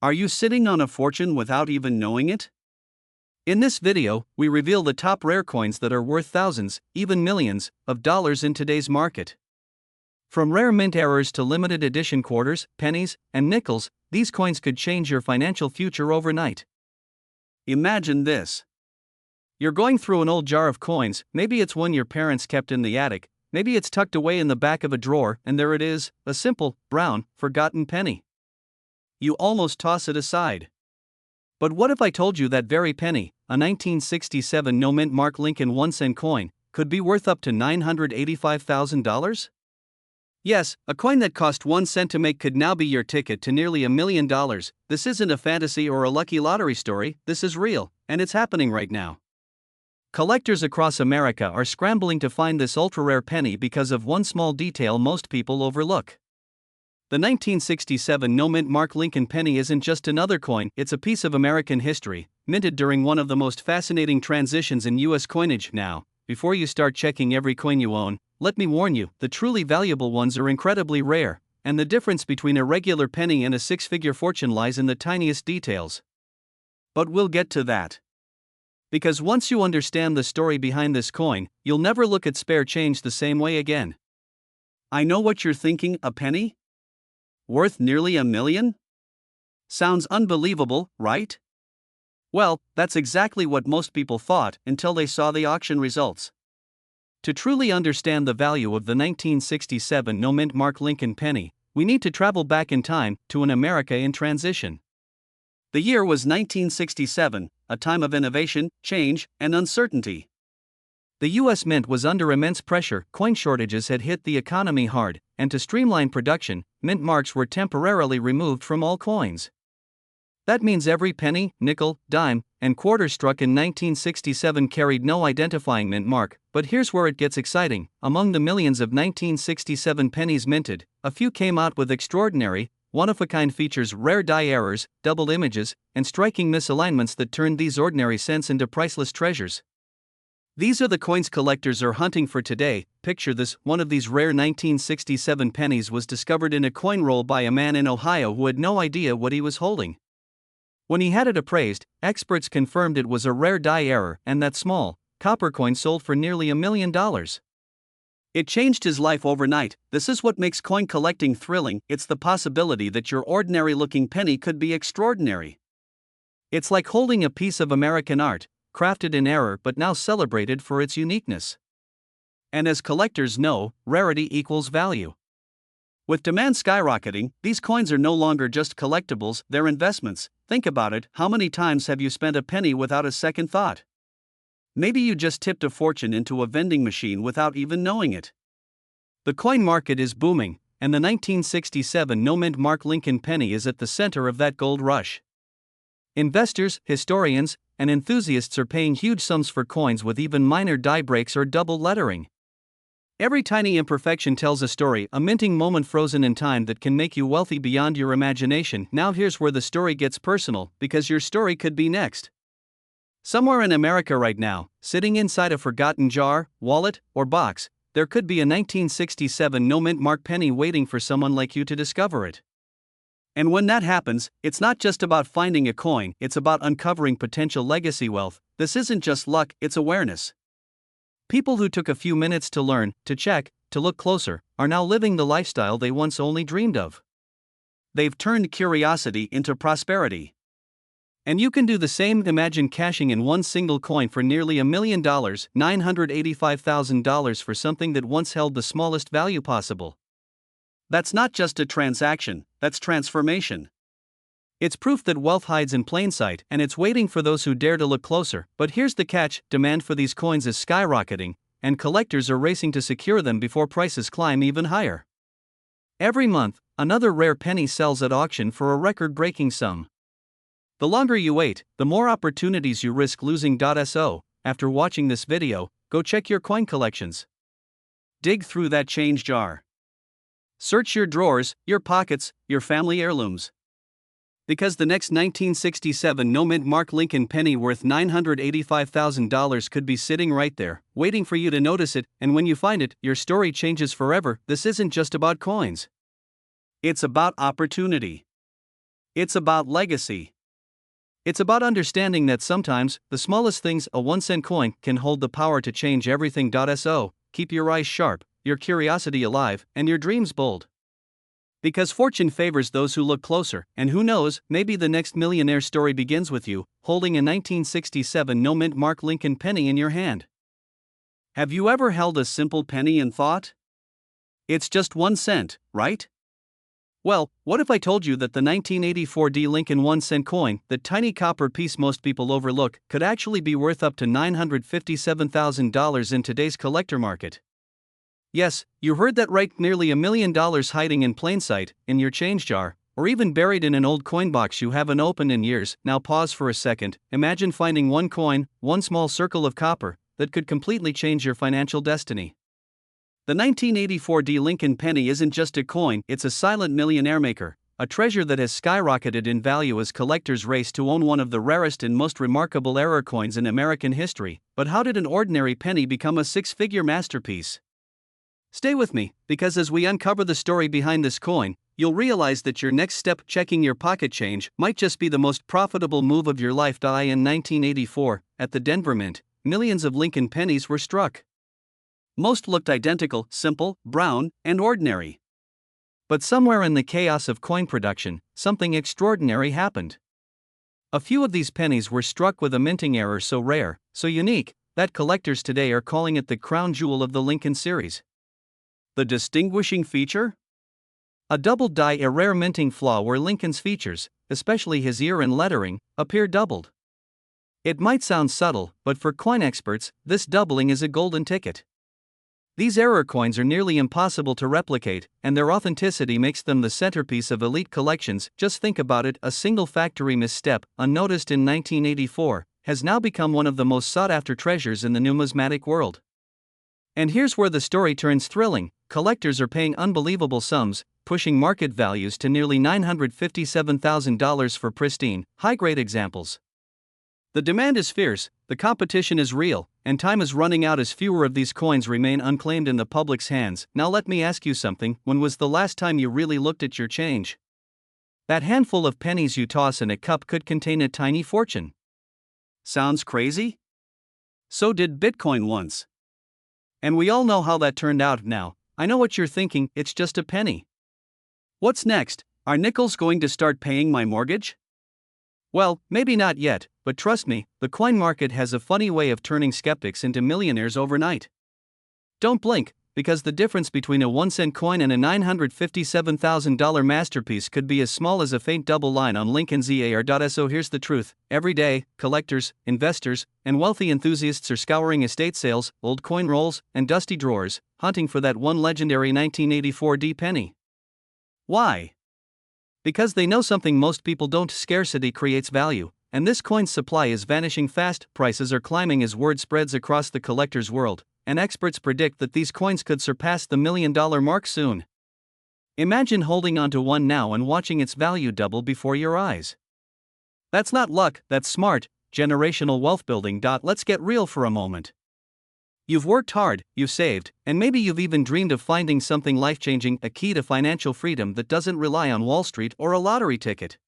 Are you sitting on a fortune without even knowing it? In this video, we reveal the top rare coins that are worth thousands, even millions, of dollars in today's market. From rare mint errors to limited edition quarters, pennies, and nickels, these coins could change your financial future overnight. Imagine this. You're going through an old jar of coins, maybe it's one your parents kept in the attic, maybe it's tucked away in the back of a drawer, and there it is, a simple, brown, forgotten penny. You almost toss it aside. But what if I told you that very penny, a 1967 no-mint mark Lincoln Cent coin, could be worth up to $985,000? Yes, a coin that cost 1 cent to make could now be your ticket to nearly $1 million. This isn't a fantasy or a lucky lottery story, this is real, and it's happening right now. Collectors across America are scrambling to find this ultra-rare penny because of one small detail most people overlook. The 1967 no-mint mark Lincoln penny isn't just another coin, it's a piece of American history, minted during one of the most fascinating transitions in U.S. coinage. Now, before you start checking every coin you own, let me warn you, the truly valuable ones are incredibly rare, and the difference between a regular penny and a six-figure fortune lies in the tiniest details. But we'll get to that. Because once you understand the story behind this coin, you'll never look at spare change the same way again. I know what you're thinking, a penny? Worth nearly $1 million? Sounds unbelievable, right? Well, that's exactly what most people thought until they saw the auction results. To truly understand the value of the 1967 no-mint mark Lincoln penny, we need to travel back in time to an America in transition. The year was 1967, a time of innovation, change, and uncertainty. The U.S. Mint was under immense pressure, coin shortages had hit the economy hard, and to streamline production, mint marks were temporarily removed from all coins. That means every penny, nickel, dime, and quarter struck in 1967 carried no identifying mint mark. But here's where it gets exciting. Among the millions of 1967 pennies minted, a few came out with extraordinary, one-of-a-kind features, rare die errors, doubled images, and striking misalignments that turned these ordinary cents into priceless treasures. These are the coins collectors are hunting for today. Picture this: one of these rare 1967 pennies was discovered in a coin roll by a man in Ohio who had no idea what he was holding. When he had it appraised, experts confirmed it was a rare die error, and that small, copper coin sold for nearly $1 million. It changed his life overnight. This is what makes coin collecting thrilling, it's the possibility that your ordinary-looking penny could be extraordinary. It's like holding a piece of American art, crafted in error but now celebrated for its uniqueness. And as collectors know, rarity equals value. With demand skyrocketing, these coins are no longer just collectibles, they're investments. Think about it, how many times have you spent a penny without a second thought? Maybe you just tipped a fortune into a vending machine without even knowing it. The coin market is booming, and the 1967 no-mint mark Lincoln penny is at the center of that gold rush. Investors, historians, and enthusiasts are paying huge sums for coins with even minor die breaks or double lettering. Every tiny imperfection tells a story, a minting moment frozen in time that can make you wealthy beyond your imagination. Now here's where the story gets personal, because your story could be next. Somewhere in America right now, sitting inside a forgotten jar, wallet, or box, there could be a 1967 no-mint mark penny waiting for someone like you to discover it. And when that happens, it's not just about finding a coin, it's about uncovering potential legacy wealth. This isn't just luck, it's awareness. People who took a few minutes to learn, to check, to look closer, are now living the lifestyle they once only dreamed of. They've turned curiosity into prosperity. And you can do the same. Imagine cashing in one single coin for nearly $1 million, $985,000 for something that once held the smallest value possible. That's not just a transaction, that's transformation. It's proof that wealth hides in plain sight, and it's waiting for those who dare to look closer. But here's the catch: demand for these coins is skyrocketing, and collectors are racing to secure them before prices climb even higher. Every month, another rare penny sells at auction for a record-breaking sum. The longer you wait, the more opportunities you risk losing. So, after watching this video, go check your coin collections. Dig through that change jar. Search your drawers, your pockets, your family heirlooms. Because the next 1967 no-mint mark Lincoln penny worth $985,000 could be sitting right there, waiting for you to notice it, and when you find it, your story changes forever. This isn't just about coins. It's about opportunity. It's about legacy. It's about understanding that sometimes, the smallest things, a 1-cent coin, can hold the power to change everything. So, keep your eyes sharp, your curiosity alive, and your dreams bold. Because fortune favors those who look closer, and who knows, maybe the next millionaire story begins with you, holding a 1967 no-mint mark Lincoln penny in your hand. Have you ever held a simple penny and thought, it's just 1 cent, right? Well, what if I told you that the 1984 D Lincoln 1-cent coin, that tiny copper piece most people overlook, could actually be worth up to $957,000 in today's collector market? Yes, you heard that right, nearly $1 million hiding in plain sight, in your change jar, or even buried in an old coin box you haven't opened in years. Now pause for a second. Imagine finding one coin, one small circle of copper, that could completely change your financial destiny. The 1984 D Lincoln penny isn't just a coin, it's a silent millionaire maker, a treasure that has skyrocketed in value as collectors race to own one of the rarest and most remarkable error coins in American history. But how did an ordinary penny become a six-figure masterpiece? Stay with me, because as we uncover the story behind this coin, you'll realize that your next step, checking your pocket change, might just be the most profitable move of your life. In 1984, at the Denver Mint, millions of Lincoln pennies were struck. Most looked identical, simple, brown, and ordinary. But somewhere in the chaos of coin production, something extraordinary happened. A few of these pennies were struck with a minting error so rare, so unique, that collectors today are calling it the crown jewel of the Lincoln series. The distinguishing feature? A doubled die, a rare minting flaw where Lincoln's features, especially his ear and lettering, appear doubled. It might sound subtle, but for coin experts, this doubling is a golden ticket. These error coins are nearly impossible to replicate, and their authenticity makes them the centerpiece of elite collections. Just think about it, a single factory misstep, unnoticed in 1984, has now become one of the most sought-after treasures in the numismatic world. And here's where the story turns thrilling. Collectors are paying unbelievable sums, pushing market values to nearly $957,000 for pristine, high-grade examples. The demand is fierce, the competition is real, and time is running out as fewer of these coins remain unclaimed in the public's hands. Now let me ask you something, when was the last time you really looked at your change? That handful of pennies you toss in a cup could contain a tiny fortune. Sounds crazy? So did Bitcoin once. And we all know how that turned out. Now, I know what you're thinking, it's just a penny. What's next? Are nickels going to start paying my mortgage? Well, maybe not yet, but trust me, the coin market has a funny way of turning skeptics into millionaires overnight. Don't blink, because the difference between a 1-cent coin and a $957,000 masterpiece could be as small as a faint double line on Lincoln's EAR. So here's the truth: every day, collectors, investors, and wealthy enthusiasts are scouring estate sales, old coin rolls, and dusty drawers, hunting for that one legendary 1984 D penny. Why? Because they know something most people don't: scarcity creates value, and this coin's supply is vanishing fast. Prices are climbing as word spreads across the collector's world, and experts predict that these coins could surpass the $1 million mark soon. Imagine holding onto one now and watching its value double before your eyes. That's not luck, that's smart, generational wealth building. Let's get real for a moment. You've worked hard, you've saved, and maybe you've even dreamed of finding something life-changing, a key to financial freedom that doesn't rely on Wall Street or a lottery ticket.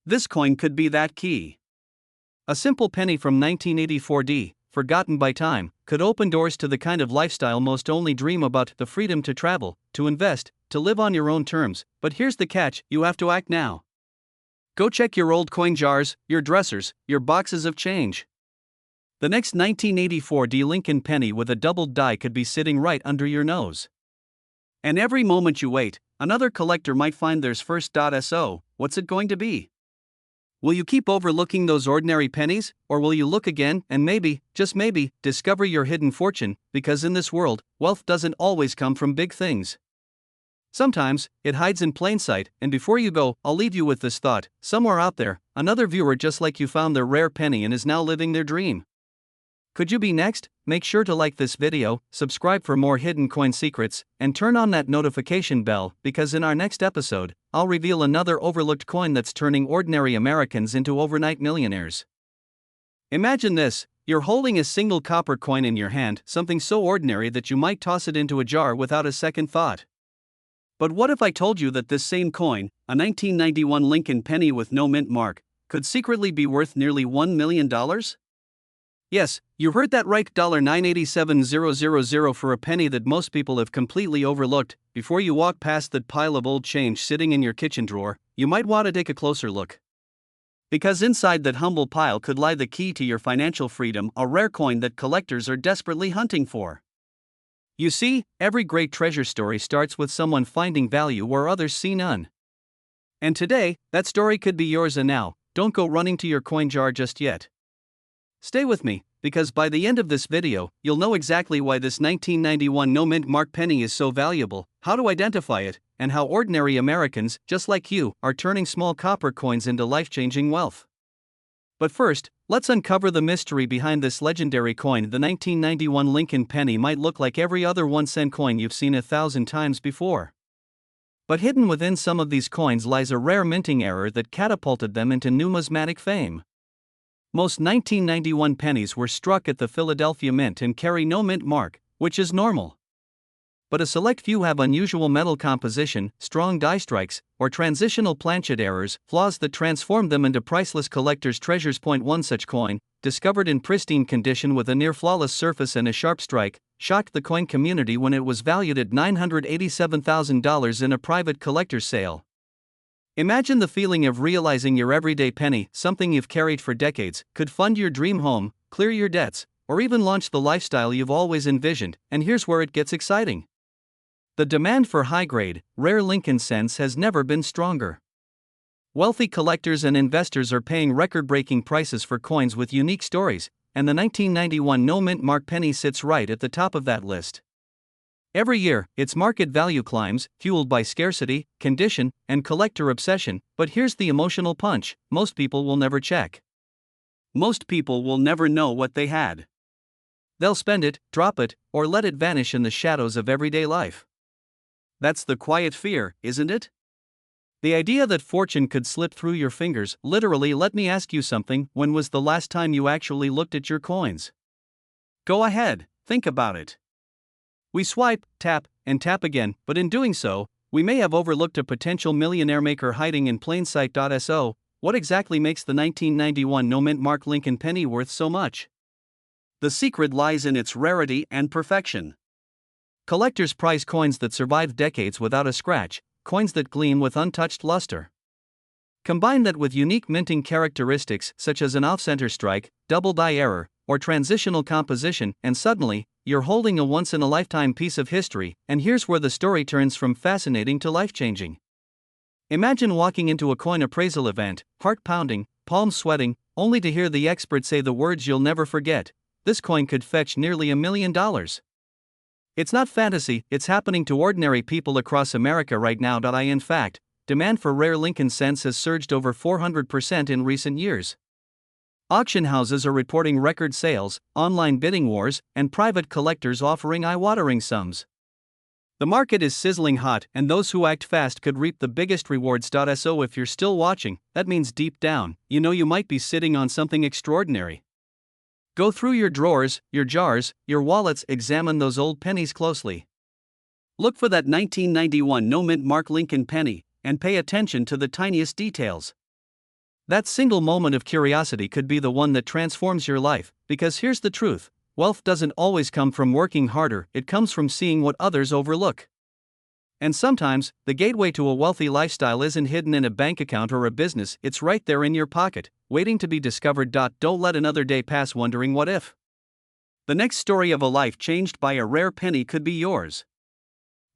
This coin could be that key. A simple penny from 1984 D, forgotten by time, could open doors to the kind of lifestyle most only dream about: the freedom to travel, to invest, to live on your own terms. But here's the catch: you have to act now. Go check your old coin jars, your dressers, your boxes of change. The next 1984 D Lincoln penny with a doubled die could be sitting right under your nose. And every moment you wait, another collector might find theirs first. So, what's it going to be? Will you keep overlooking those ordinary pennies, or will you look again and maybe, just maybe, discover your hidden fortune? Because in this world, wealth doesn't always come from big things. Sometimes, it hides in plain sight. And before you go, I'll leave you with this thought: somewhere out there, another viewer just like you found their rare penny and is now living their dream. Could you be next? Make sure to like this video, subscribe for more hidden coin secrets, and turn on that notification bell, because in our next episode, I'll reveal another overlooked coin that's turning ordinary Americans into overnight millionaires. Imagine this: you're holding a single copper coin in your hand, something so ordinary that you might toss it into a jar without a second thought. But what if I told you that this same coin, a 1991 Lincoln penny with no mint mark, could secretly be worth nearly $1 million? Yes, you heard that right, $987,000 for a penny that most people have completely overlooked. Before you walk past that pile of old change sitting in your kitchen drawer, you might want to take a closer look. Because inside that humble pile could lie the key to your financial freedom, a rare coin that collectors are desperately hunting for. You see, every great treasure story starts with someone finding value where others see none. And today, that story could be yours, and now, don't go running to your coin jar just yet. Stay with me, because by the end of this video, you'll know exactly why this 1991 no-mint mark penny is so valuable, how to identify it, and how ordinary Americans, just like you, are turning small copper coins into life-changing wealth. But first, let's uncover the mystery behind this legendary coin. The 1991 Lincoln penny might look like every other 1-cent coin you've seen 1,000 times before. But hidden within some of these coins lies a rare minting error that catapulted them into numismatic fame. Most 1991 pennies were struck at the Philadelphia Mint and carry no mint mark, which is normal. But a select few have unusual metal composition, strong die strikes, or transitional planchet errors, flaws that transform them into priceless collector's treasures. One such coin, discovered in pristine condition with a near-flawless surface and a sharp strike, shocked the coin community when it was valued at $987,000 in a private collector's sale. Imagine the feeling of realizing your everyday penny, something you've carried for decades, could fund your dream home, clear your debts, or even launch the lifestyle you've always envisioned. And here's where it gets exciting. The demand for high-grade, rare Lincoln cents has never been stronger. Wealthy collectors and investors are paying record-breaking prices for coins with unique stories, and the 1991 no-mint mark penny sits right at the top of that list. Every year, its market value climbs, fueled by scarcity, condition, and collector obsession. But here's the emotional punch: most people will never check. Most people will never know what they had. They'll spend it, drop it, or let it vanish in the shadows of everyday life. That's the quiet fear, isn't it? The idea that fortune could slip through your fingers. Literally. Let me ask you something: when was the last time you actually looked at your coins? Go ahead, think about it. We swipe, tap, and tap again, but in doing so, we may have overlooked a potential millionaire maker hiding in plain sight. So, what exactly makes the 1991 no-mint mark Lincoln penny worth so much? The secret lies in its rarity and perfection. Collectors prize coins that survive decades without a scratch, coins that gleam with untouched luster. Combine that with unique minting characteristics such as an off-center strike, double die error, or transitional composition, and suddenly, you're holding a once-in-a-lifetime piece of history. And here's where the story turns from fascinating to life-changing. Imagine walking into a coin appraisal event, heart pounding, palms sweating, only to hear the expert say the words you'll never forget: this coin could fetch nearly $1 million. It's not fantasy, it's happening to ordinary people across America right now. In fact, demand for rare Lincoln cents has surged over 400% in recent years. Auction houses are reporting record sales, online bidding wars, and private collectors offering eye-watering sums. The market is sizzling hot, and those who act fast could reap the biggest rewards. So if you're still watching, that means deep down, you know you might be sitting on something extraordinary. Go through your drawers, your jars, your wallets, examine those old pennies closely. Look for that 1991 no-mint mark Lincoln penny, and pay attention to the tiniest details. That single moment of curiosity could be the one that transforms your life, because here's the truth: wealth doesn't always come from working harder, it comes from seeing what others overlook. And sometimes, the gateway to a wealthy lifestyle isn't hidden in a bank account or a business, it's right there in your pocket, waiting to be discovered. Don't let another day pass wondering what if. The next story of a life changed by a rare penny could be yours.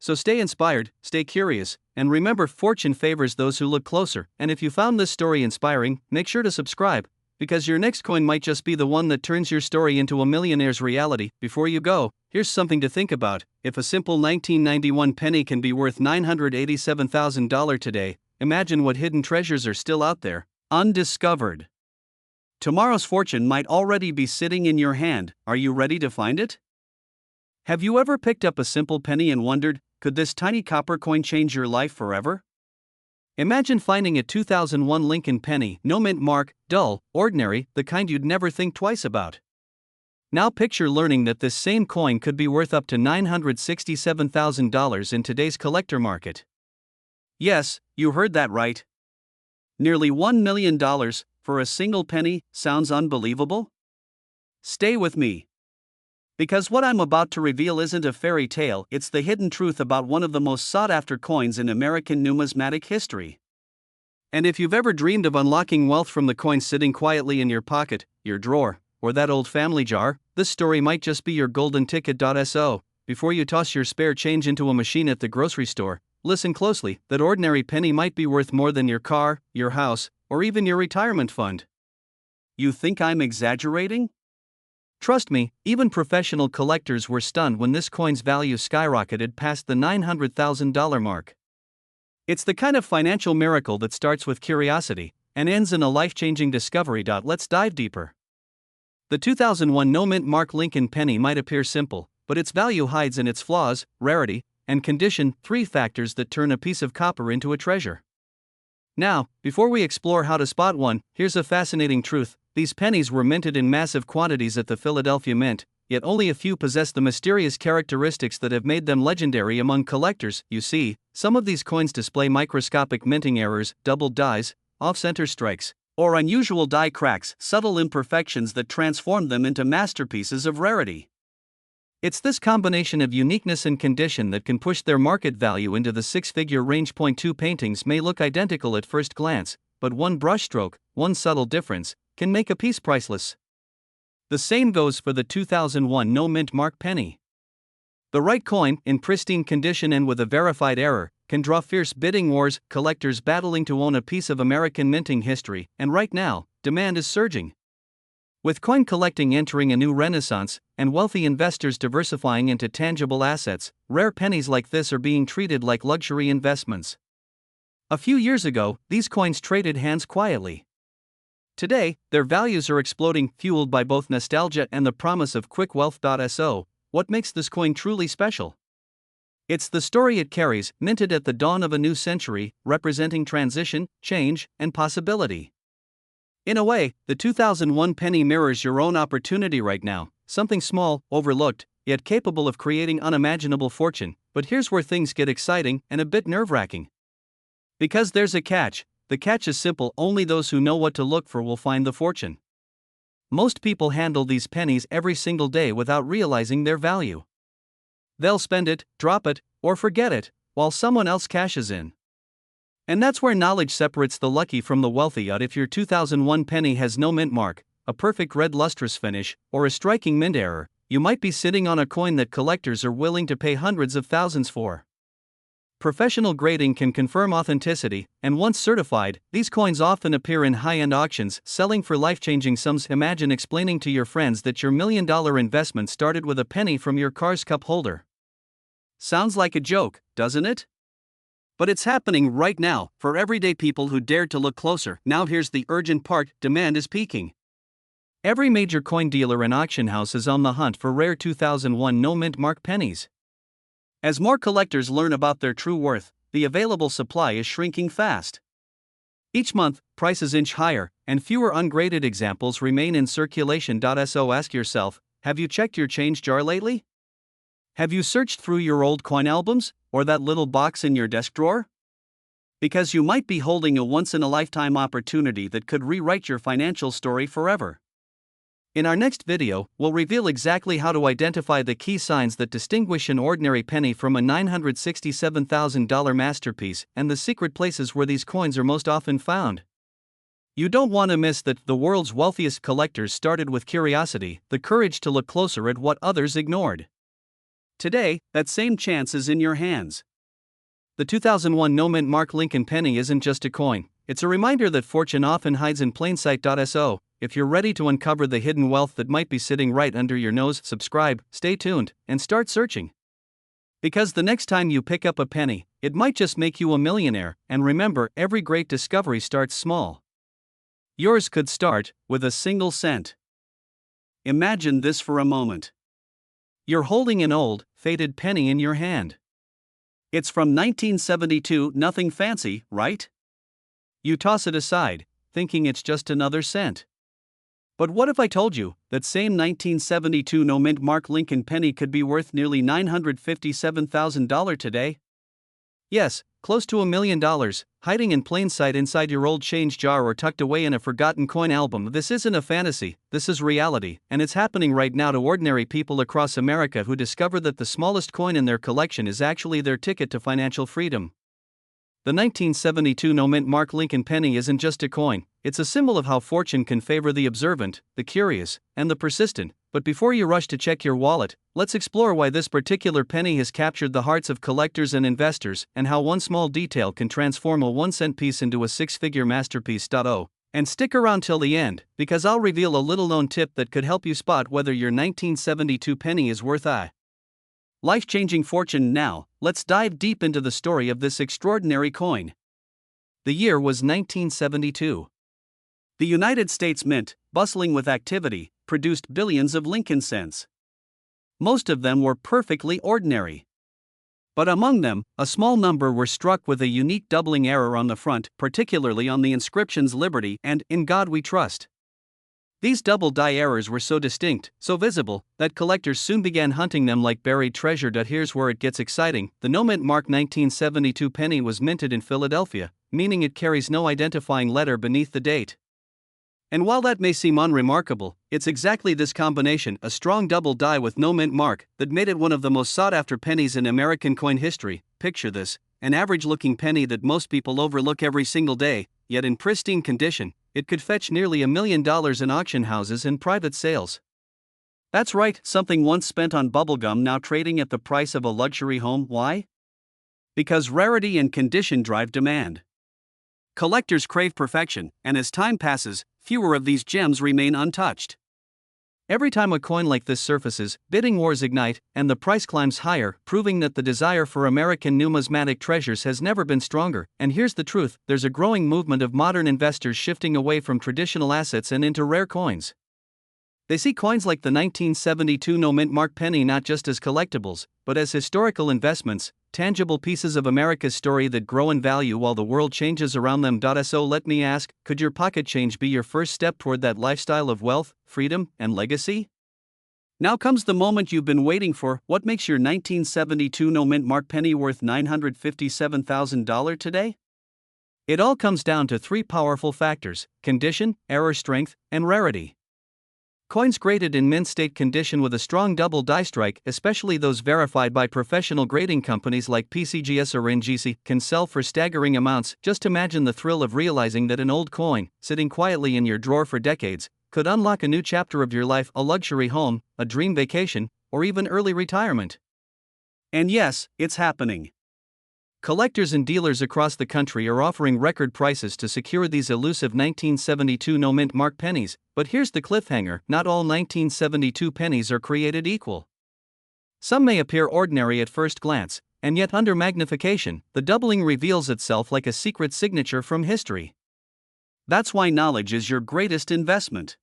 So stay inspired, stay curious, and remember, fortune favors those who look closer. And if you found this story inspiring, make sure to subscribe, because your next coin might just be the one that turns your story into a millionaire's reality. Before you go, here's something to think about: if a simple 1991 penny can be worth $987,000 today, imagine what hidden treasures are still out there, undiscovered. Tomorrow's fortune might already be sitting in your hand. Are you ready to find it? Have you ever picked up a simple penny and wondered, could this tiny copper coin change your life forever? Imagine finding a 2001 Lincoln penny, no mint mark, dull, ordinary, the kind you'd never think twice about. Now picture learning that this same coin could be worth up to $967,000 in today's collector market. Yes, you heard that right. Nearly $1 million for a single penny sounds unbelievable? Stay with me. Because what I'm about to reveal isn't a fairy tale, it's the hidden truth about one of the most sought-after coins in American numismatic history. And if you've ever dreamed of unlocking wealth from the coins sitting quietly in your pocket, your drawer, or that old family jar, this story might just be your golden ticket. So, before you toss your spare change into a machine at the grocery store, listen closely. That ordinary penny might be worth more than your car, your house, or even your retirement fund. You think I'm exaggerating? Trust me, even professional collectors were stunned when this coin's value skyrocketed past the $900,000 mark. It's the kind of financial miracle that starts with curiosity and ends in a life-changing discovery. Let's dive deeper. The 2001 no-mint mark Lincoln penny might appear simple, but its value hides in its flaws, rarity, and condition, three factors that turn a piece of copper into a treasure. Now, before we explore how to spot one, here's a fascinating truth. These pennies were minted in massive quantities at the Philadelphia Mint, yet only a few possess the mysterious characteristics that have made them legendary among collectors. You see, some of these coins display microscopic minting errors, doubled dies, off-center strikes, or unusual die cracks, subtle imperfections that transform them into masterpieces of rarity. It's this combination of uniqueness and condition that can push their market value into the six-figure range. Two paintings may look identical at first glance, but one brushstroke, one subtle difference, can make a piece priceless. The same goes for the 2001 no-mint mark penny. The right coin, in pristine condition and with a verified error, can draw fierce bidding wars, collectors battling to own a piece of American minting history, and right now, demand is surging. With coin collecting entering a new renaissance, and wealthy investors diversifying into tangible assets, rare pennies like this are being treated like luxury investments. A few years ago, these coins traded hands quietly. Today, their values are exploding, fueled by both nostalgia and the promise of quick wealth. So, what makes this coin truly special? It's the story it carries, minted at the dawn of a new century, representing transition, change, and possibility. In a way, the 2001 penny mirrors your own opportunity right now, something small, overlooked, yet capable of creating unimaginable fortune. But here's where things get exciting and a bit nerve-wracking. Because there's a catch. The catch is simple: only those who know what to look for will find the fortune. Most people handle these pennies every single day without realizing their value. They'll spend it, drop it, or forget it, while someone else cashes in. And that's where knowledge separates the lucky from the wealthy. If your 2001 penny has no mint mark, a perfect red lustrous finish, or a striking mint error, you might be sitting on a coin that collectors are willing to pay hundreds of thousands for. Professional grading can confirm authenticity, and once certified, these coins often appear in high-end auctions, selling for life-changing sums. Imagine explaining to your friends that your million-dollar investment started with a penny from your car's cup holder. Sounds like a joke, doesn't it? But it's happening right now, for everyday people who dared to look closer. Now here's the urgent part: demand is peaking. Every major coin dealer and auction house is on the hunt for rare 2001 no-mint mark pennies. As more collectors learn about their true worth, the available supply is shrinking fast. Each month, prices inch higher, and fewer ungraded examples remain in circulation. So ask yourself, have you checked your change jar lately? Have you searched through your old coin albums, or that little box in your desk drawer? Because you might be holding a once-in-a-lifetime opportunity that could rewrite your financial story forever. In our next video, we'll reveal exactly how to identify the key signs that distinguish an ordinary penny from a $967,000 masterpiece and the secret places where these coins are most often found. You don't want to miss that. The world's wealthiest collectors started with curiosity, the courage to look closer at what others ignored. Today, that same chance is in your hands. The 2001 no-mint mark Lincoln penny isn't just a coin, it's a reminder that fortune often hides in plain sight. So, if you're ready to uncover the hidden wealth that might be sitting right under your nose, subscribe, stay tuned, and start searching. Because the next time you pick up a penny, it might just make you a millionaire. And remember, every great discovery starts small. Yours could start with a single cent. Imagine this for a moment. You're holding an old, faded penny in your hand. It's from 1972, nothing fancy, right? You toss it aside, thinking it's just another cent. But what if I told you that same 1972 no-mint mark Lincoln penny could be worth nearly $957,000 today? Yes, close to $1 million, hiding in plain sight inside your old change jar or tucked away in a forgotten coin album. This isn't a fantasy, this is reality, and it's happening right now to ordinary people across America who discover that the smallest coin in their collection is actually their ticket to financial freedom. The 1972 no-mint mark Lincoln penny isn't just a coin, it's a symbol of how fortune can favor the observant, the curious, and the persistent. But before you rush to check your wallet, let's explore why this particular penny has captured the hearts of collectors and investors, and how one small detail can transform a 1-cent piece into a six-figure masterpiece. And stick around till the end, because I'll reveal a little-known tip that could help you spot whether your 1972 penny is worth a life-changing fortune. Now, let's dive deep into the story of this extraordinary coin. The year was 1972. The United States Mint, bustling with activity, produced billions of Lincoln cents. Most of them were perfectly ordinary. But among them, a small number were struck with a unique doubling error on the front, particularly on the inscriptions Liberty and In God We Trust. These double die errors were so distinct, so visible, that collectors soon began hunting them like buried treasure. Here's where it gets exciting. The no-mint mark 1972 penny was minted in Philadelphia, meaning it carries no identifying letter beneath the date. And while that may seem unremarkable, it's exactly this combination, a strong double die with no mint mark, that made it one of the most sought-after pennies in American coin history. Picture this, an average-looking penny that most people overlook every single day, yet in pristine condition, it could fetch nearly $1 million in auction houses and private sales. That's right, something once spent on bubblegum now trading at the price of a luxury home. Why? Because rarity and condition drive demand. Collectors crave perfection, and as time passes, fewer of these gems remain untouched. Every time a coin like this surfaces, bidding wars ignite, and the price climbs higher, proving that the desire for American numismatic treasures has never been stronger. And here's the truth, there's a growing movement of modern investors shifting away from traditional assets and into rare coins. They see coins like the 1972 no-mint mark penny not just as collectibles, but as historical investments, tangible pieces of America's story that grow in value while the world changes around them. So let me ask, could your pocket change be your first step toward that lifestyle of wealth, freedom, and legacy? Now comes the moment you've been waiting for. What makes your 1972 no-mint mark penny worth $957,000 today? It all comes down to three powerful factors: condition, error strength, and rarity. Coins graded in mint state condition with a strong double die strike, especially those verified by professional grading companies like PCGS or NGC, can sell for staggering amounts. Just imagine the thrill of realizing that an old coin, sitting quietly in your drawer for decades, could unlock a new chapter of your life, a luxury home, a dream vacation, or even early retirement. And yes, it's happening. Collectors and dealers across the country are offering record prices to secure these elusive 1972 no-mint mark pennies, but here's the cliffhanger: not all 1972 pennies are created equal. Some may appear ordinary at first glance, and yet under magnification, the doubling reveals itself like a secret signature from history. That's why knowledge is your greatest investment.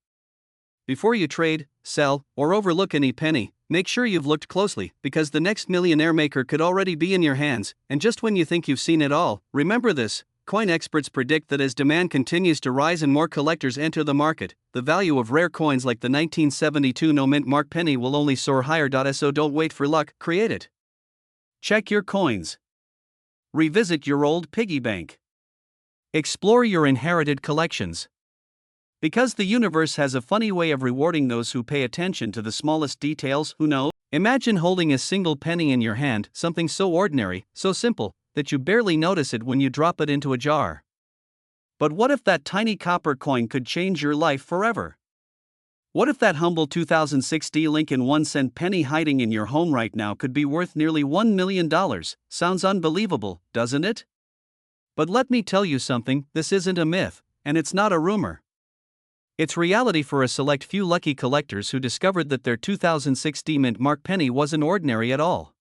Before you trade, sell, or overlook any penny, make sure you've looked closely, because the next millionaire maker could already be in your hands. And just when you think you've seen it all, remember this: coin experts predict that as demand continues to rise and more collectors enter the market, the value of rare coins like the 1972 no-mint mark penny will only soar higher. So don't wait for luck, create it. Check your coins. Revisit your old piggy bank. Explore your inherited collections. Because the universe has a funny way of rewarding those who pay attention to the smallest details. Who knows? Imagine holding a single penny in your hand, something so ordinary, so simple, that you barely notice it when you drop it into a jar. But what if that tiny copper coin could change your life forever? What if that humble 2006 Lincoln 1-cent penny hiding in your home right now could be worth nearly $1 million? Sounds unbelievable, doesn't it? But let me tell you something, this isn't a myth, and it's not a rumor. It's reality for a select few lucky collectors who discovered that their 2006 mint mark penny wasn't ordinary at all.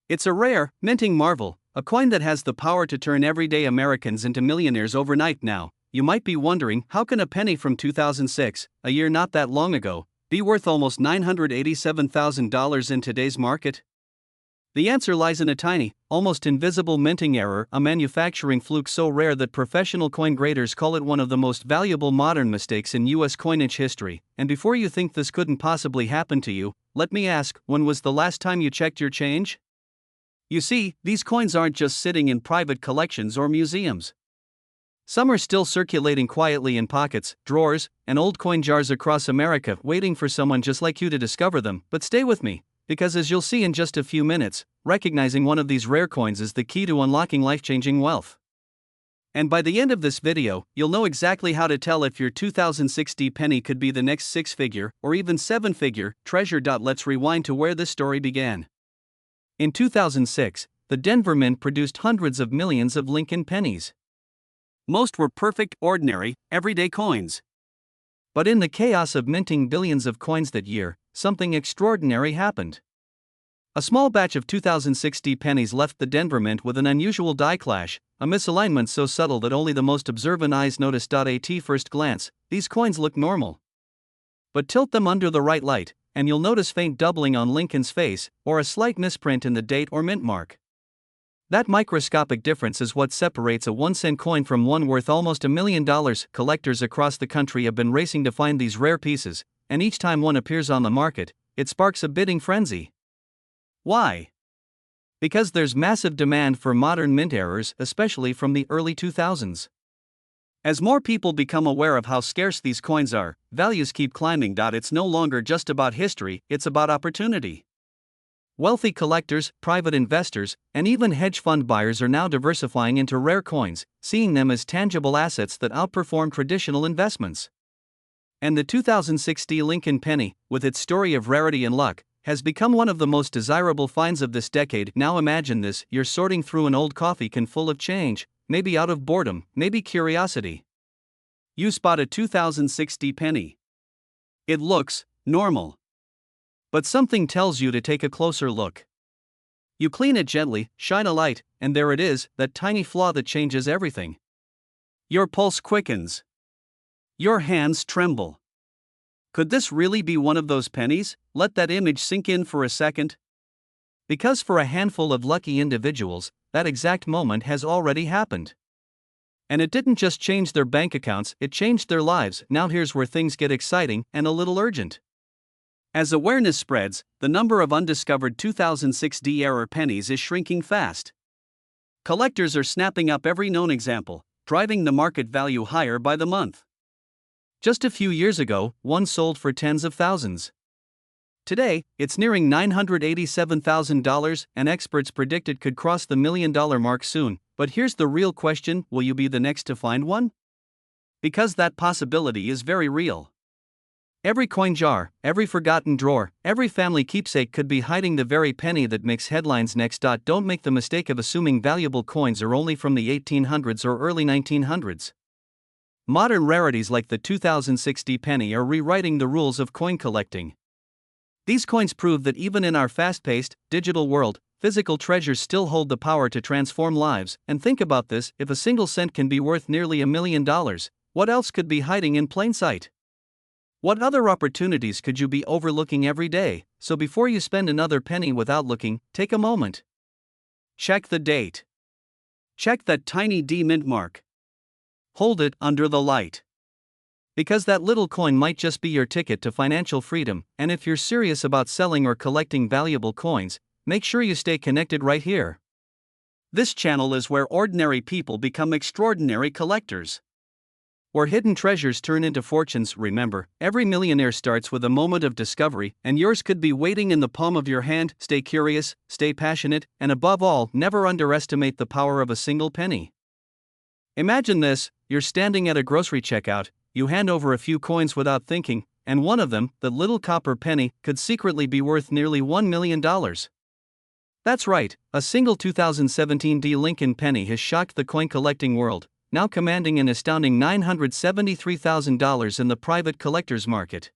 It's a rare, minting marvel, a coin that has the power to turn everyday Americans into millionaires overnight. Now, you might be wondering, how can a penny from 2006, a year not that long ago, be worth almost $987,000 in today's market? The answer lies in a tiny, almost invisible minting error, a manufacturing fluke so rare that professional coin graders call it one of the most valuable modern mistakes in U.S. coinage history. And before you think this couldn't possibly happen to you, let me ask, when was the last time you checked your change? You see, these coins aren't just sitting in private collections or museums. Some are still circulating quietly in pockets, drawers, and old coin jars across America, waiting for someone just like you to discover them. But stay with me, because as you'll see in just a few minutes, recognizing one of these rare coins is the key to unlocking life-changing wealth. And by the end of this video, you'll know exactly how to tell if your 2060 penny could be the next six-figure or even seven-figure treasure. Let's rewind to where this story began. In 2006, the Denver Mint produced hundreds of millions of Lincoln pennies. Most were perfect, ordinary, everyday coins. But in the chaos of minting billions of coins that year, something extraordinary happened. A small batch of 2060 pennies left the Denver Mint with an unusual die clash, a misalignment so subtle that only the most observant eyes noticed. At first glance, these coins look normal. But tilt them under the right light, and you'll notice faint doubling on Lincoln's face, or a slight misprint in the date or mint mark. That microscopic difference is what separates a 1-cent coin from one worth almost $1 million. Collectors across the country have been racing to find these rare pieces, and each time one appears on the market, it sparks a bidding frenzy. Why? Because there's massive demand for modern mint errors, especially from the early 2000s. As more people become aware of how scarce these coins are, values keep climbing. It's no longer just about history, it's about opportunity. Wealthy collectors, private investors, and even hedge fund buyers are now diversifying into rare coins, seeing them as tangible assets that outperform traditional investments. And the 2060 Lincoln penny, with its story of rarity and luck, has become one of the most desirable finds of this decade. Now imagine this: you're sorting through an old coffee can full of change, maybe out of boredom, maybe curiosity. You spot a 2060 penny. It looks normal. But something tells you to take a closer look. You clean it gently, shine a light, and there it is, that tiny flaw that changes everything. Your pulse quickens. Your hands tremble. Could this really be one of those pennies? Let that image sink in for a second. Because for a handful of lucky individuals, that exact moment has already happened. And it didn't just change their bank accounts, it changed their lives. Now here's where things get exciting and a little urgent. As awareness spreads, the number of undiscovered 2006 error pennies is shrinking fast. Collectors are snapping up every known example, driving the market value higher by the month. Just a few years ago, one sold for tens of thousands. Today, it's nearing $987,000, and experts predict it could cross the $1 million mark soon. But here's the real question: will you be the next to find one? Because that possibility is very real. Every coin jar, every forgotten drawer, every family keepsake could be hiding the very penny that makes headlines next. Don't make the mistake of assuming valuable coins are only from the 1800s or early 1900s. Modern rarities like the 2060 penny are rewriting the rules of coin collecting. These coins prove that even in our fast-paced, digital world, physical treasures still hold the power to transform lives. And think about this: if a single cent can be worth nearly $1 million, what else could be hiding in plain sight? What other opportunities could you be overlooking every day? So before you spend another penny without looking, take a moment. Check the date. Check that tiny D mint mark. Hold it under the light. Because that little coin might just be your ticket to financial freedom. And if you're serious about selling or collecting valuable coins, make sure you stay connected right here. This channel is where ordinary people become extraordinary collectors. Where hidden treasures turn into fortunes. Remember, every millionaire starts with a moment of discovery, and yours could be waiting in the palm of your hand. Stay curious, stay passionate, and above all, never underestimate the power of a single penny. Imagine this: you're standing at a grocery checkout, you hand over a few coins without thinking, and one of them, the little copper penny, could secretly be worth nearly $1 million. That's right, a single 2017 Lincoln penny has shocked the coin collecting world, now commanding an astounding $973,000 in the private collector's market.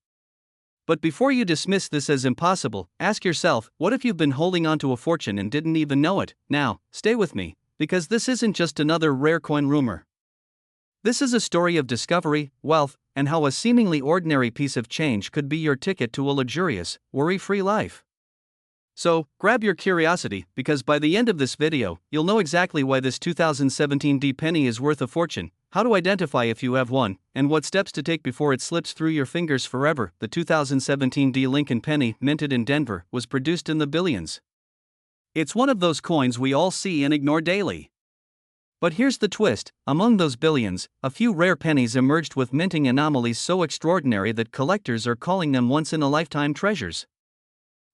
But before you dismiss this as impossible, ask yourself, what if you've been holding onto a fortune and didn't even know it? Now, stay with me, because this isn't just another rare coin rumor. This is a story of discovery, wealth, and how a seemingly ordinary piece of change could be your ticket to a luxurious, worry-free life. So, grab your curiosity, because by the end of this video, you'll know exactly why this 2017 penny is worth a fortune, how to identify if you have one, and what steps to take before it slips through your fingers forever. The 2017 Lincoln penny, minted in Denver, was produced in the billions. It's one of those coins we all see and ignore daily. But here's the twist: among those billions, a few rare pennies emerged with minting anomalies so extraordinary that collectors are calling them once-in-a-lifetime treasures.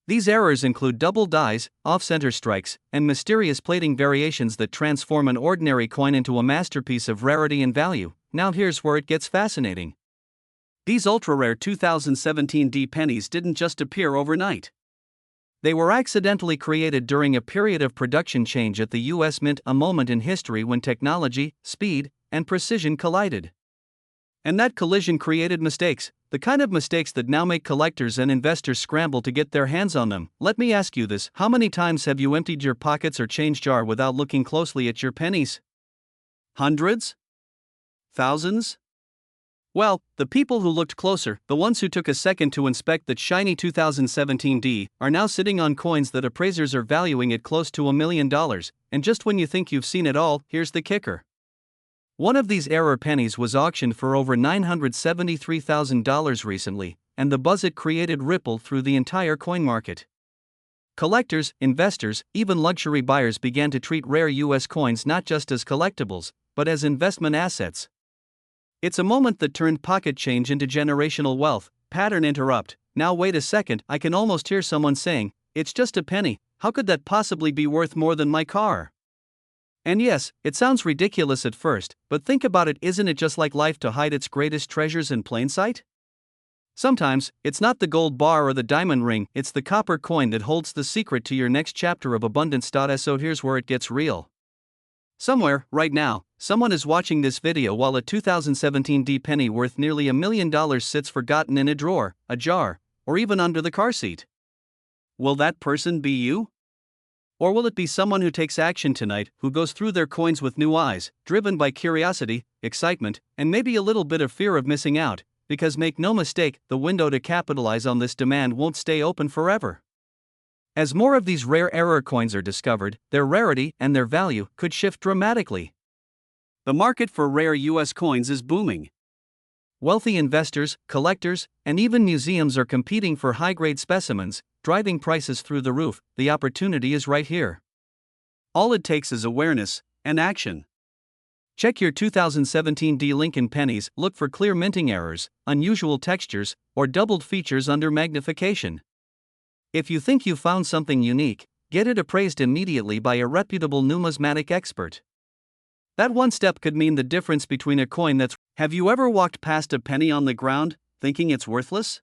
These errors include double dies, off-center strikes, and mysterious plating variations that transform an ordinary coin into a masterpiece of rarity and value. Now here's where it gets fascinating. These ultra-rare 2017 D pennies didn't just appear overnight. They were accidentally created during a period of production change at the US Mint, a moment in history when technology, speed, and precision collided. And that collision created mistakes, the kind of mistakes that now make collectors and investors scramble to get their hands on them. Let me ask you this: how many times have you emptied your pockets or change jar without looking closely at your pennies? Hundreds? Thousands? Well, the people who looked closer, the ones who took a second to inspect that shiny 2017 D, are now sitting on coins that appraisers are valuing at close to $1 million, and just when you think you've seen it all, here's the kicker. One of these error pennies was auctioned for over $973,000 recently, and the buzz it created rippled through the entire coin market. Collectors, investors, even luxury buyers began to treat rare US coins not just as collectibles, but as investment assets. It's a moment that turned pocket change into generational wealth. Pattern interrupt. Now wait a second, I can almost hear someone saying, "It's just a penny, how could that possibly be worth more than my car?" And yes, it sounds ridiculous at first, but think about it: isn't it just like life to hide its greatest treasures in plain sight? Sometimes, it's not the gold bar or the diamond ring, it's the copper coin that holds the secret to your next chapter of abundance. So here's where it gets real. Somewhere, right now, someone is watching this video while a 2017 D penny worth nearly $1 million sits forgotten in a drawer, a jar, or even under the car seat. Will that person be you? Or will it be someone who takes action tonight, who goes through their coins with new eyes, driven by curiosity, excitement, and maybe a little bit of fear of missing out? Because make no mistake, the window to capitalize on this demand won't stay open forever. As more of these rare error coins are discovered, their rarity and their value could shift dramatically. The market for rare US coins is booming. Wealthy investors, collectors, and even museums are competing for high-grade specimens, driving prices through the roof. The opportunity is right here. All it takes is awareness and action. Check your 2017 D Lincoln pennies, look for clear minting errors, unusual textures, or doubled features under magnification. If you think you found something unique, get it appraised immediately by a reputable numismatic expert. That one step could mean the difference between a coin that's... Have you ever walked past a penny on the ground, thinking it's worthless?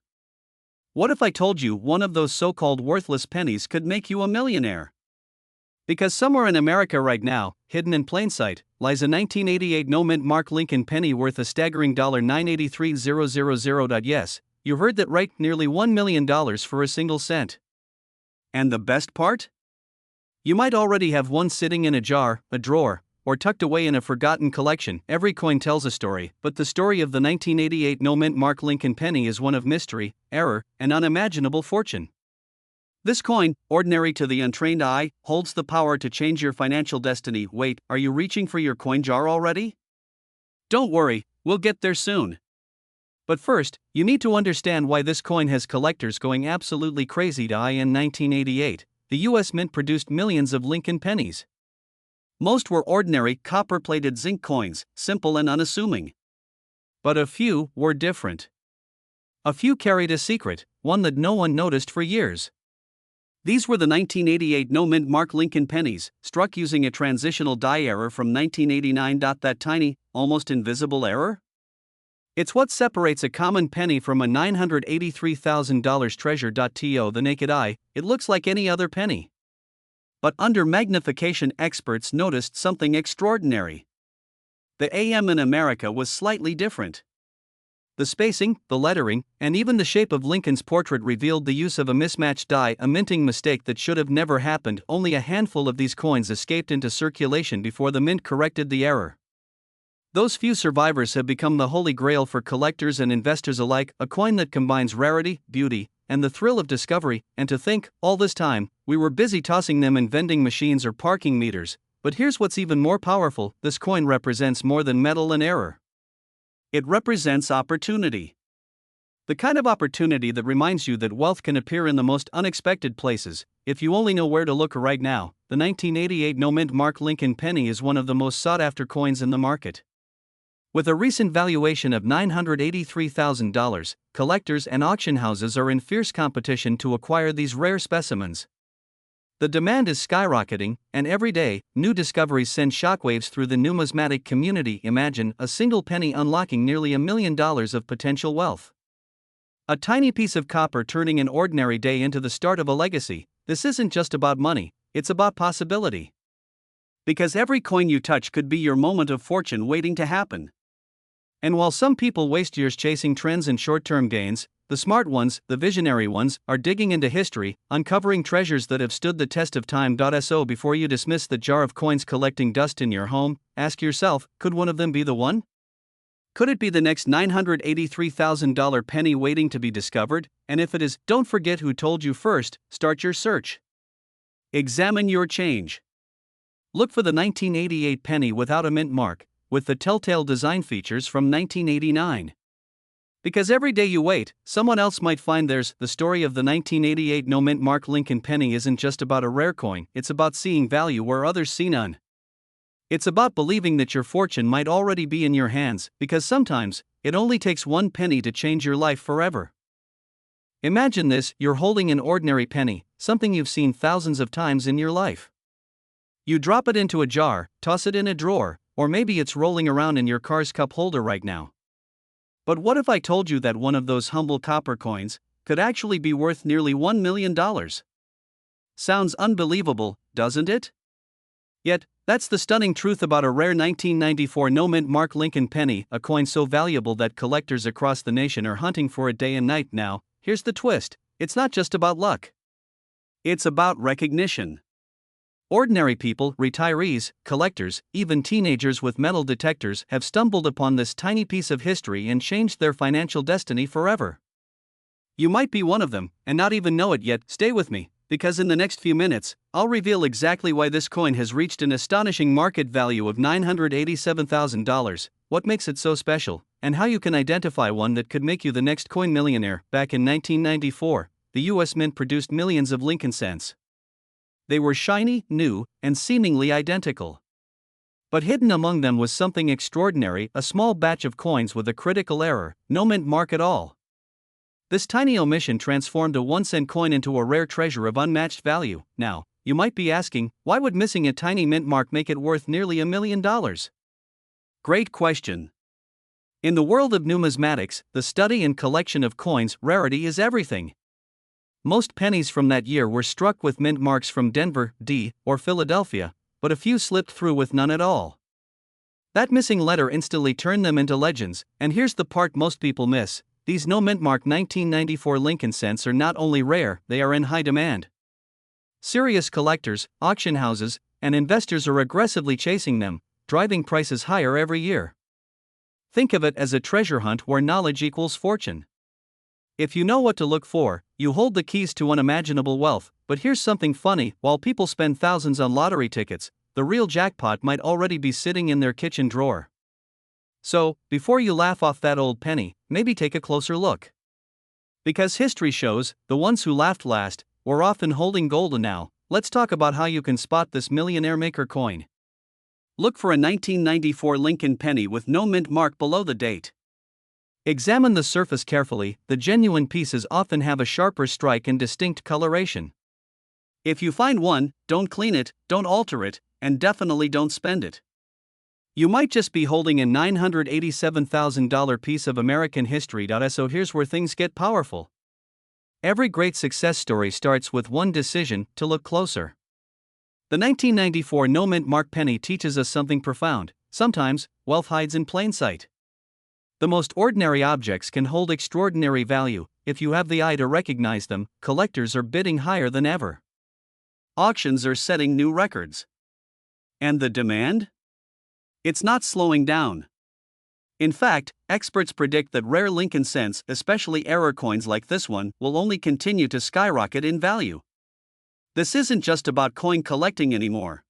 What if I told you one of those so-called worthless pennies could make you a millionaire? Because somewhere in America right now, hidden in plain sight, lies a 1988 no-mint mark Lincoln penny worth a staggering $983,000. Yes, you heard that right, nearly $1 million for a single cent. And the best part? You might already have one sitting in a jar, a drawer, or tucked away in a forgotten collection. Every coin tells a story, but the story of the 1988 no-mint mark Lincoln penny is one of mystery, error, and unimaginable fortune. This coin, ordinary to the untrained eye, holds the power to change your financial destiny. Wait, are you reaching for your coin jar already? Don't worry, we'll get there soon. But first, you need to understand why this coin has collectors going absolutely crazy. In 1988, the US Mint produced millions of Lincoln pennies. Most were ordinary, copper-plated zinc coins, simple and unassuming. But a few were different. A few carried a secret, one that no one noticed for years. These were the 1988 no-mint mark Lincoln pennies, struck using a transitional die error from 1989. That tiny, almost invisible error? It's what separates a common penny from a $983,000 treasure. To the naked eye, it looks like any other penny. But under magnification, experts noticed something extraordinary. The AM in America was slightly different. The spacing, the lettering, and even the shape of Lincoln's portrait revealed the use of a mismatched die, a minting mistake that should have never happened. Only a handful of these coins escaped into circulation before the mint corrected the error. Those few survivors have become the holy grail for collectors and investors alike, a coin that combines rarity, beauty, and the thrill of discovery. And to think, all this time, we were busy tossing them in vending machines or parking meters. But here's what's even more powerful: this coin represents more than metal and error. It represents opportunity. The kind of opportunity that reminds you that wealth can appear in the most unexpected places. if you only know where to look right now, the 1988 no-mint Mark Lincoln penny is one of the most sought-after coins in the market. With a recent valuation of $983,000, collectors and auction houses are in fierce competition to acquire these rare specimens. The demand is skyrocketing, and every day, new discoveries send shockwaves through the numismatic community. Imagine a single penny unlocking nearly $1 million of potential wealth. A tiny piece of copper turning an ordinary day into the start of a legacy. This isn't just about money, it's about possibility. Because every coin you touch could be your moment of fortune waiting to happen. And while some people waste years chasing trends and short-term gains, the smart ones, the visionary ones, are digging into history, uncovering treasures that have stood the test of time. So before you dismiss the jar of coins collecting dust in your home, ask yourself, could one of them be the one? Could it be the next $983,000 penny waiting to be discovered? And if it is, don't forget who told you first. Start your search. Examine your change. Look for the 1988 penny without a mint mark, with the telltale design features from 1989. Because every day you wait, someone else might find theirs. The story of the 1988 no-mint Mark Lincoln penny isn't just about a rare coin, it's about seeing value where others see none. It's about believing that your fortune might already be in your hands, because sometimes, it only takes one penny to change your life forever. Imagine this: you're holding an ordinary penny, something you've seen thousands of times in your life. You drop it into a jar, toss it in a drawer, or maybe it's rolling around in your car's cup holder right now. But what if I told you that one of those humble copper coins could actually be worth nearly $1 million? Sounds unbelievable, doesn't it? Yet, that's the stunning truth about a rare 1994 no-mint Mark Lincoln penny, a coin so valuable that collectors across the nation are hunting for it day and night. Now, here's the twist: it's not just about luck. It's about recognition. Ordinary people, retirees, collectors, even teenagers with metal detectors have stumbled upon this tiny piece of history and changed their financial destiny forever. You might be one of them, and not even know it yet. Stay with me, because in the next few minutes, I'll reveal exactly why this coin has reached an astonishing market value of $987,000, what makes it so special, and how you can identify one that could make you the next coin millionaire. Back in 1994, the US Mint produced millions of Lincoln Cents. They were shiny, new, and seemingly identical. But hidden among them was something extraordinary: a small batch of coins with a critical error, no mint mark at all. This tiny omission transformed a 1-cent coin into a rare treasure of unmatched value. Now, you might be asking, why would missing a tiny mint mark make it worth nearly $1 million? Great question. In the world of numismatics, the study and collection of coins, rarity is everything. Most pennies from that year were struck with mint marks from Denver, D, or Philadelphia, but a few slipped through with none at all. That missing letter instantly turned them into legends, and here's the part most people miss: these no mint mark 1994 Lincoln Cents are not only rare, they are in high demand. Serious collectors, auction houses, and investors are aggressively chasing them, driving prices higher every year. Think of it as a treasure hunt where knowledge equals fortune. If you know what to look for, you hold the keys to unimaginable wealth. But here's something funny: while people spend thousands on lottery tickets, the real jackpot might already be sitting in their kitchen drawer. So, before you laugh off that old penny, maybe take a closer look. Because history shows, the ones who laughed last were often holding gold. Now, let's talk about how you can spot this millionaire maker coin. Look for a 1994 Lincoln penny with no mint mark below the date. Examine the surface carefully. The genuine pieces often have a sharper strike and distinct coloration. If you find one, don't clean it, don't alter it, and definitely don't spend it. You might just be holding a $987,000 piece of American history. So here's where things get powerful. Every great success story starts with one decision: to look closer. The 1994 no mint mark penny teaches us something profound: sometimes, wealth hides in plain sight. The most ordinary objects can hold extraordinary value if you have the eye to recognize them. Collectors are bidding higher than ever. Auctions are setting new records. And the demand? It's not slowing down. In fact, experts predict that rare Lincoln Cents, especially error coins like this one, will only continue to skyrocket in value. This isn't just about coin collecting anymore.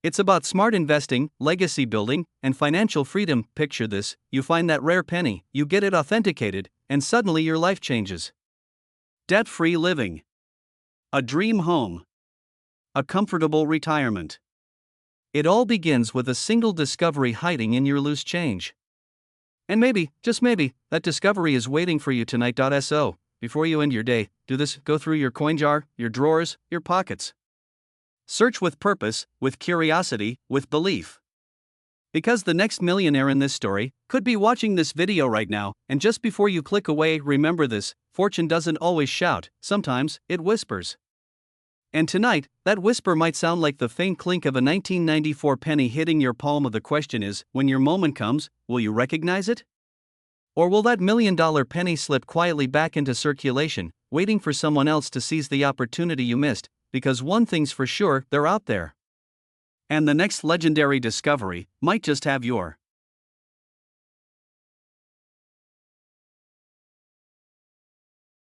It's about smart investing, legacy building, and financial freedom. Picture this: you find that rare penny, you get it authenticated, and suddenly your life changes. Debt-free living. A dream home. A comfortable retirement. It all begins with a single discovery hiding in your loose change. And maybe, just maybe, that discovery is waiting for you tonight. So, before you end your day, do this: go through your coin jar, your drawers, your pockets. Search with purpose, with curiosity, with belief. Because the next millionaire in this story could be watching this video right now, and just before you click away, remember this: fortune doesn't always shout, sometimes it whispers. And tonight, that whisper might sound like the faint clink of a 1994 penny hitting your palm. The question is, when your moment comes, will you recognize it? Or will that $1 million penny slip quietly back into circulation, waiting for someone else to seize the opportunity you missed? Because one thing's for sure, they're out there. And the next legendary discovery might just have your